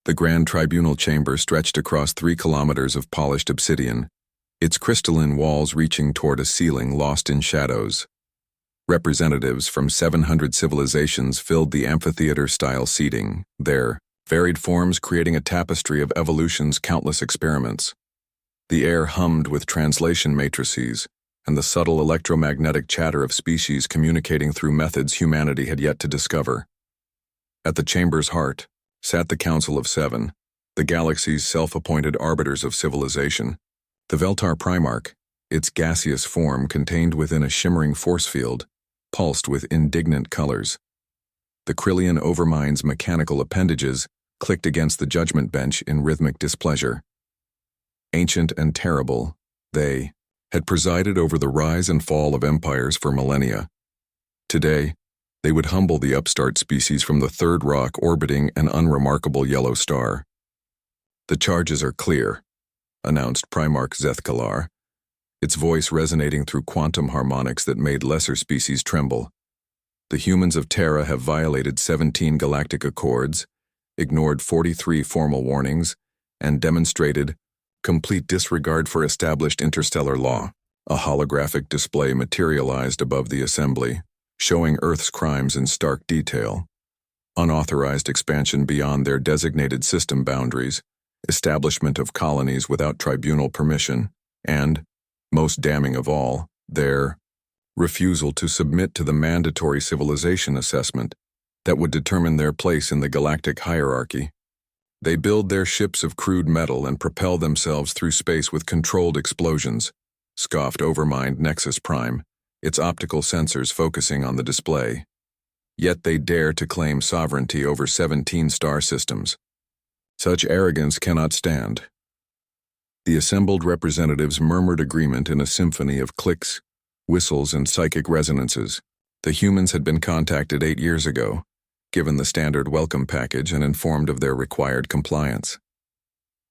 The Grand Tribunal chamber stretched across 3 kilometers of polished obsidian, its crystalline walls reaching toward a ceiling lost in shadows. Representatives from 700 civilizations filled the amphitheater-style seating, their varied forms creating a tapestry of evolution's countless experiments. The air hummed with translation matrices, and the subtle electromagnetic chatter of species communicating through methods humanity had yet to discover. At the chamber's heart sat the Council of Seven, the galaxy's self-appointed arbiters of civilization. The Veltar Primarch, its gaseous form contained within a shimmering force field, pulsed with indignant colors. The Krillian Overmind's mechanical appendages clicked against the judgment bench in rhythmic displeasure. Ancient and terrible, they had presided over the rise and fall of empires for millennia. Today, they would humble the upstart species from the third rock orbiting an unremarkable yellow star. "The charges are clear," announced Primarch Zethkalar, its voice resonating through quantum harmonics that made lesser species tremble. "The humans of Terra have violated 17 galactic accords, ignored 43 formal warnings, and demonstrated complete disregard for established interstellar law." A holographic display materialized above the assembly, showing Earth's crimes in stark detail. Unauthorized expansion beyond their designated system boundaries, establishment of colonies without tribunal permission, and, most damning of all, their refusal to submit to the mandatory civilization assessment that would determine their place in the galactic hierarchy. They build their ships of crude metal and propel themselves through space with controlled explosions, scoffed Overmind Nexus Prime, its optical sensors focusing on the display. Yet they dare to claim sovereignty over 17 star systems. Such arrogance cannot stand. The assembled representatives murmured agreement in a symphony of clicks, whistles, and psychic resonances. The humans had been contacted 8 years ago, given the standard welcome package and informed of their required compliance.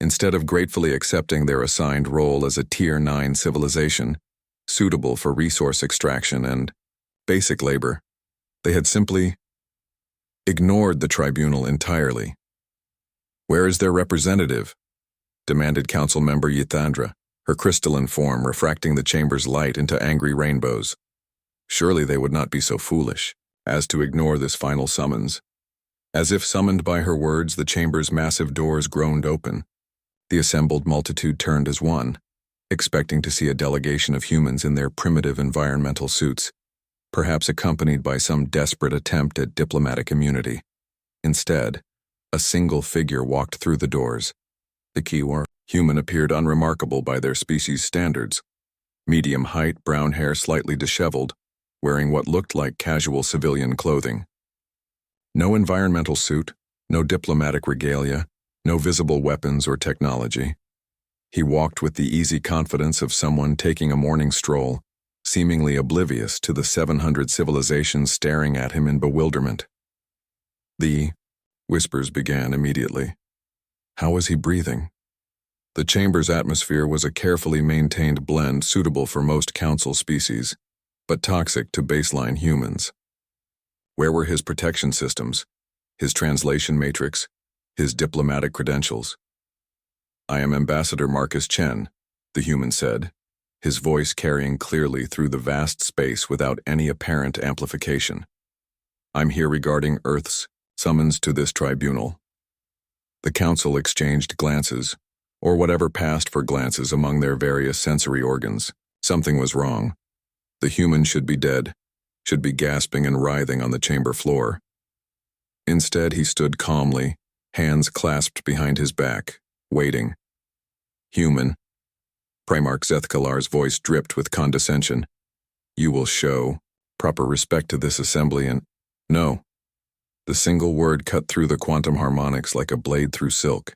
Instead of gratefully accepting their assigned role as a Tier 9 civilization, suitable for resource extraction and basic labor, they had simply ignored the tribunal entirely. "Where is their representative?" demanded Council Member Yithandra, her crystalline form refracting the chamber's light into angry rainbows. Surely they would not be so foolish as to ignore this final summons. As if summoned by her words, the chamber's massive doors groaned open. The assembled multitude turned as one, expecting to see a delegation of humans in their primitive environmental suits, perhaps accompanied by some desperate attempt at diplomatic immunity. Instead, a single figure walked through the doors. The keyword human appeared unremarkable by their species standards. Medium height, brown hair slightly disheveled, wearing what looked like casual civilian clothing. No environmental suit, no diplomatic regalia, no visible weapons or technology. He walked with the easy confidence of someone taking a morning stroll, seemingly oblivious to the 700 civilizations staring at him in bewilderment. The whispers began immediately. How was he breathing? The chamber's atmosphere was a carefully maintained blend suitable for most council species, but toxic to baseline humans. Where were his protection systems, his translation matrix, his diplomatic credentials? "I am Ambassador Marcus Chen," the human said, his voice carrying clearly through the vast space without any apparent amplification. "I'm here regarding Earth's summons to this tribunal." The council exchanged glances, or whatever passed for glances among their various sensory organs. Something was wrong. The human should be dead, should be gasping and writhing on the chamber floor. Instead, he stood calmly, hands clasped behind his back, waiting. "Human," Primarch Zethkalar's voice dripped with condescension, "you will show proper respect to this assembly and—" "No." The single word cut through the quantum harmonics like a blade through silk.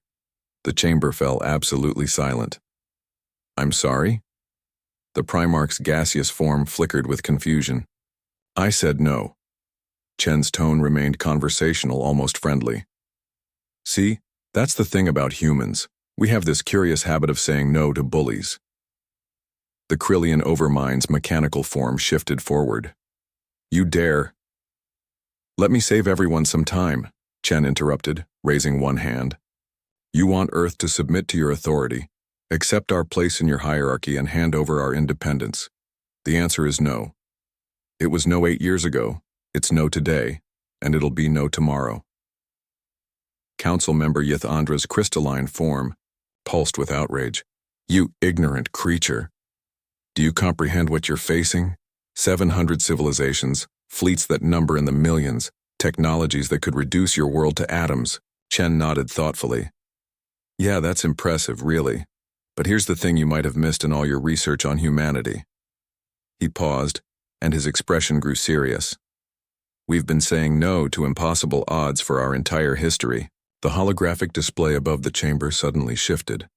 The chamber fell absolutely silent. "I'm sorry?" The Primarch's gaseous form flickered with confusion. "I said no." Chen's tone remained conversational, almost friendly. "See, that's the thing about humans. We have this curious habit of saying no to bullies." The Krillian Overmind's mechanical form shifted forward. "You dare—" "Let me save everyone some time," Chen interrupted, raising one hand. You want Earth to submit to your authority, accept our place in your hierarchy, and hand over our independence. The answer is no. It was no 8 years ago, it's no today, and it'll be no tomorrow. Council member Yithandra's crystalline form pulsed with outrage. You ignorant creature. Do you comprehend what you're facing? 700 civilizations, fleets that number in the millions, technologies that could reduce your world to atoms. Chen nodded thoughtfully. Yeah, that's impressive, really. But here's the thing you might have missed in all your research on humanity. He paused, and his expression grew serious. We've been saying no to impossible odds for our entire history. The holographic display above the chamber suddenly shifted,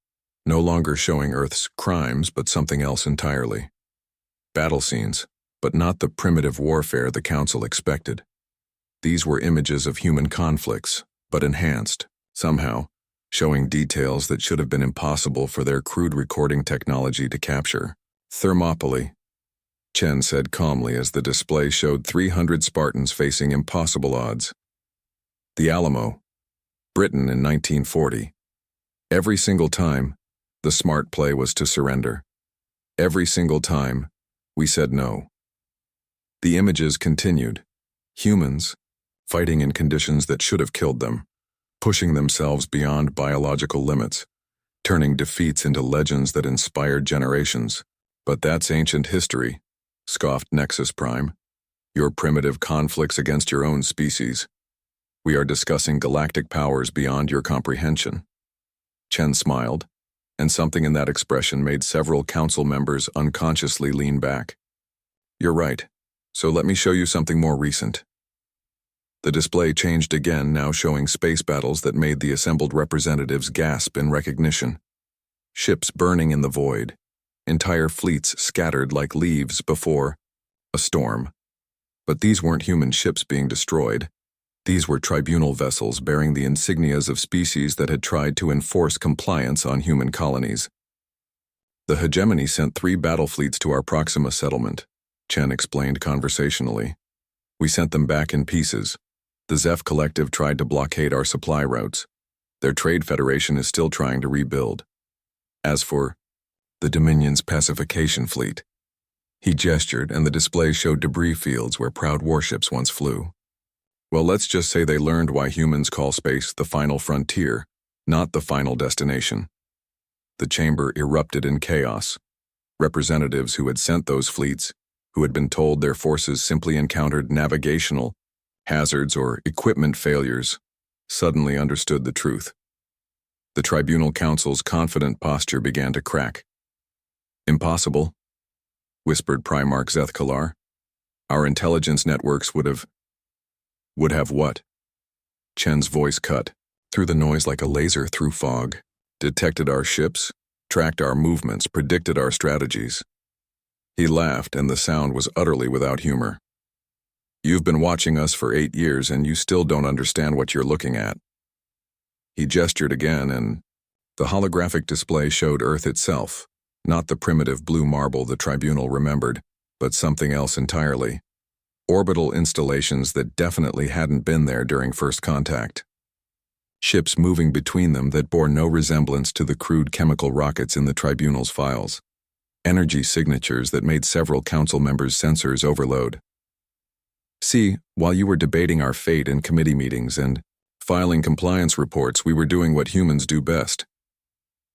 no longer showing Earth's crimes, but something else entirely. Battle scenes, but not the primitive warfare the Council expected. These were images of human conflicts, but enhanced, somehow, showing details that should have been impossible for their crude recording technology to capture. Thermopylae, Chen said calmly as the display showed 300 Spartans facing impossible odds. The Alamo, Britain in 1940. Every single time, the smart play was to surrender. Every single time, we said no. The images continued. Humans, fighting in conditions that should have killed them, pushing themselves beyond biological limits, turning defeats into legends that inspired generations. But that's ancient history, scoffed Nexus Prime. Your primitive conflicts against your own species. We are discussing galactic powers beyond your comprehension. Chen smiled, and something in that expression made several council members unconsciously lean back. You're right, so let me show you something more recent. The display changed again, now showing space battles that made the assembled representatives gasp in recognition. Ships burning in the void, entire fleets scattered like leaves before a storm. But these weren't human ships being destroyed. These were tribunal vessels bearing the insignias of species that had tried to enforce compliance on human colonies. The hegemony sent 3 battle fleets to our Proxima settlement, Chen explained conversationally. We sent them back in pieces. The Zeph Collective tried to blockade our supply routes. Their trade federation is still trying to rebuild. As for the Dominion's pacification fleet, he gestured, and the display showed debris fields where proud warships once flew. Well, let's just say they learned why humans call space the final frontier, not the final destination. The chamber erupted in chaos. Representatives who had sent those fleets, who had been told their forces simply encountered navigational hazards or equipment failures, suddenly understood the truth. The Tribunal Council's confident posture began to crack. Impossible, whispered Primarch Zethkalar. Our intelligence networks would have what? Chen's voice cut, through the noise like a laser through fog, detected our ships, tracked our movements, predicted our strategies. He laughed, and the sound was utterly without humor. You've been watching us for 8 years, and you still don't understand what you're looking at. He gestured again, and the holographic display showed Earth itself, not the primitive blue marble the Tribunal remembered, but something else entirely. Orbital installations that definitely hadn't been there during first contact. Ships moving between them that bore no resemblance to the crude chemical rockets in the Tribunal's files. Energy signatures that made several council members' sensors overload. See, while you were debating our fate in committee meetings and filing compliance reports, we were doing what humans do best.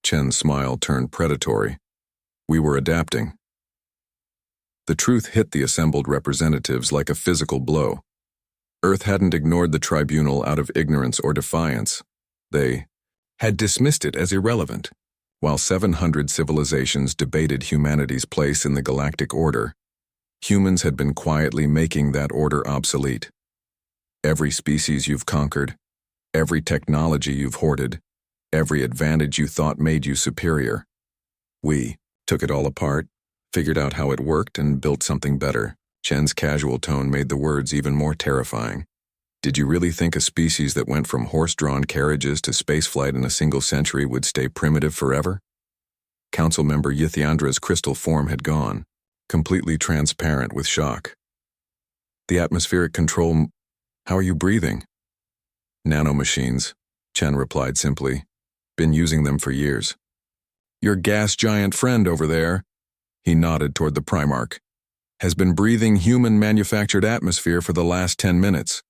Chen's smile turned predatory. We were adapting. The truth hit the assembled representatives like a physical blow. Earth hadn't ignored the Tribunal out of ignorance or defiance. They had dismissed it as irrelevant. While 700 civilizations debated humanity's place in the galactic order, humans had been quietly making that order obsolete. Every species you've conquered, every technology you've hoarded, every advantage you thought made you superior. We took it all apart, figured out how it worked, and built something better. Chen's casual tone made the words even more terrifying. Did you really think a species that went from horse-drawn carriages to spaceflight in a single century would stay primitive forever? Council member Yithandra's crystal form had gone, completely transparent with shock. The atmospheric control... How are you breathing? Nanomachines, Chen replied simply. been using them for years. Your gas giant friend over there, he nodded toward the Primarch, has been breathing human-manufactured atmosphere for the last 10 minutes.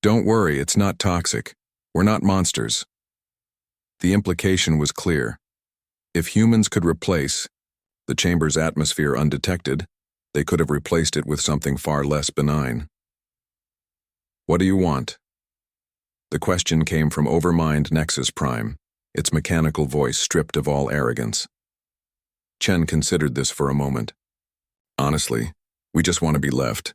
Don't worry, it's not toxic. We're not monsters. The implication was clear. If humans could replace the chamber's atmosphere undetected, they could have replaced it with something far less benign. What do you want? The question came from Overmind Nexus Prime, its mechanical voice stripped of all arrogance. Chen considered this for a moment. Honestly, we just want to be left.